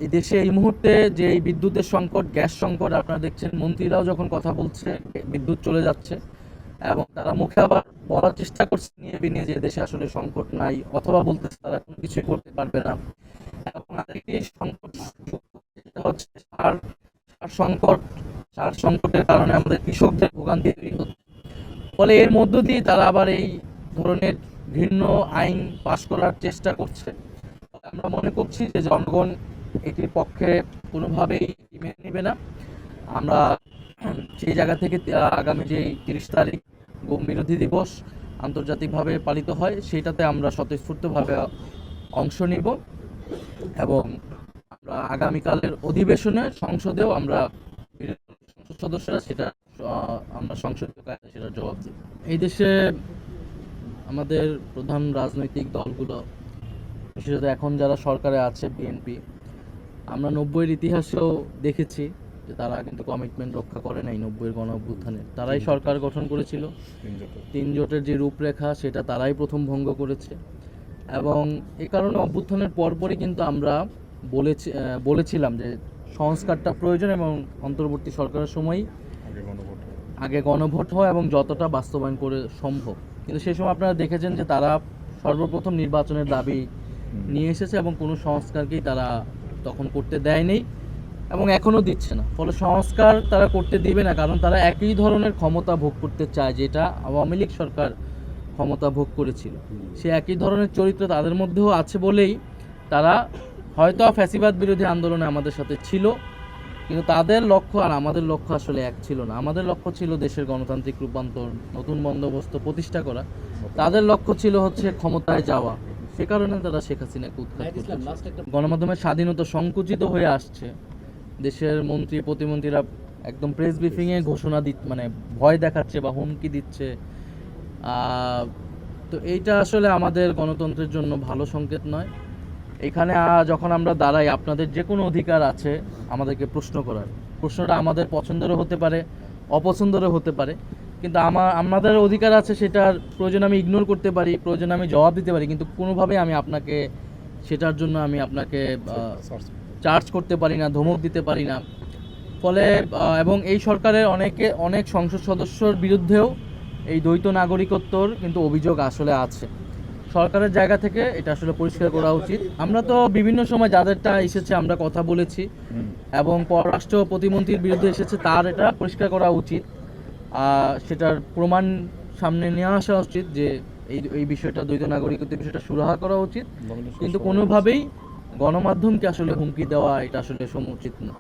এই দেশে এই মুহূর্তে যে এই বিদ্যুতের সংকট, গ্যাস সংকট, আপনারা দেখছেন মন্ত্রীরাও যখন কথা বলছে বিদ্যুৎ চলে যাচ্ছে, এবং তারা মুখে আবার বলার চেষ্টা করছে নিয়ে বিনিয়ে যে দেশে আসলে সংকট নাই, অথবা বলতেছে তারা কোনো কিছুই করতে পারবে না। এবং আরেকটি সংকট সেটা হচ্ছে সার সংকট। সার সংকটের কারণে আমাদের কৃষকদের ভোগান্তি তৈরি হচ্ছে। ফলে এর মধ্য দিয়ে তারা আবার এই ধরনের ঘৃণ্য আইন পাশ করার চেষ্টা করছে। আমরা মনে করছি যে জনগণ এটির পক্ষে কোনোভাবেই মেনে নেবে না। আমরা সেই জায়গা থেকে আগামী যে 30 তারিখ গম বিরোধী দিবস আন্তর্জাতিকভাবে পালিত হয়, সেইটাতে আমরা স্বতঃস্ফূর্তভাবে অংশ নিব, এবং আমরা আগামীকালের অধিবেশনে সংসদেও আমরা সংসদ সদস্যরা সেটা আমরা সংসদীয় কায়দায় সেটার জবাব দিব। এই দেশে আমাদের প্রধান রাজনৈতিক দলগুলো, বিশেষত এখন যারা সরকারে আছে বিএনপি, আমরা 90-এর ইতিহাসেও দেখেছি যে তারা কিন্তু কমিটমেন্ট রক্ষা করে নাই। 90-এর গণ অভ্যুত্থানে তারাই সরকার গঠন করেছিল, তিন জোটের যে রূপরেখা সেটা তারাই প্রথম ভঙ্গ করেছে, এবং এই কারণে অভ্যুত্থানের পরপরই কিন্তু আমরা বলেছিলাম যে সংস্কারটা প্রয়োজন, এবং অন্তর্বর্তী সরকারের সময় আগে গণভোট হয় এবং যতটা বাস্তবায়ন করে সম্ভব। কিন্তু সেই সময় আপনারা দেখেছেন যে তারা সর্বপ্রথম নির্বাচনের দাবি নিয়ে এসেছে, এবং কোনো সংস্কারকেই তারা তখন করতে দেয়নি এবং এখনও দিচ্ছে না। ফলে সংস্কার তারা করতে দিবে না, কারণ তারা একই ধরনের ক্ষমতা ভোগ করতে চায় যেটা আওয়ামী লীগ সরকার ক্ষমতা ভোগ করেছিল। সে একই ধরনের চরিত্র তাদের মধ্যেও আছে বলেই তারা হয়তো ফ্যাসিবাদ বিরোধী আন্দোলনে আমাদের সাথে ছিল, কিন্তু তাদের লক্ষ্য আর আমাদের লক্ষ্য আসলে এক ছিল না। আমাদের লক্ষ্য ছিল দেশের গণতান্ত্রিক রূপান্তর, নতুন বন্দোবস্ত প্রতিষ্ঠা করা। তাদের লক্ষ্য ছিল হচ্ছে ক্ষমতায় যাওয়া। সে কারণে তারা শেখ হাসিনাকে উৎখাত করতে। গণমাধ্যমের স্বাধীনতা সংকুচিত হয়ে আসছে। দেশের মন্ত্রী প্রতিমন্ত্রীরা একদম প্রেস ব্রিফিংয়ে ঘোষণা মানে ভয় দেখাচ্ছে বা হুমকি দিচ্ছে। তো এইটা আসলে আমাদের গণতন্ত্রের জন্য ভালো সংকেত নয়। এখানে যখন আমরা দাঁড়াই, আপনাদের যে কোনো অধিকার আছে আমাদেরকে প্রশ্ন করার। প্রশ্নটা আমাদের পছন্দেরও হতে পারে, অপছন্দেরও হতে পারে, কিন্তু আমাদের অধিকার আছে, সেটার প্রয়োজন আমি ইগনোর করতে পারি, প্রয়োজন আমি জবাব দিতে পারি, কিন্তু কোনোভাবেই আমি আপনাকে সেটার জন্য আমি আপনাকে চার্জ করতে পারি না, ধমক দিতে পারি না। ফলে এবং এই সরকারের অনেক সংসদ সদস্যর বিরুদ্ধেও এই দ্বৈত নাগরিকত্বর কিন্তু অভিযোগ আসলে আছে। সরকারের জায়গা থেকে এটা আসলে পরিষ্কার করা উচিত। আমরা তো বিভিন্ন সময় যাদেরটা এসেছে আমরা কথা বলেছি, এবং পররাষ্ট্র প্রতিমন্ত্রীর বিরুদ্ধে এসেছে, তার এটা পরিষ্কার করা উচিত, সেটার প্রমাণ সামনে নিয়ে আসা উচিত যে এই বিষয়টা, দ্বৈত নাগরিকত্বের বিষয়টা সুরাহা করা উচিত। কিন্তু কোনোভাবেই গণমাধ্যমকে আসলে হুমকি দেওয়া এটা আসলে সমুচিত না।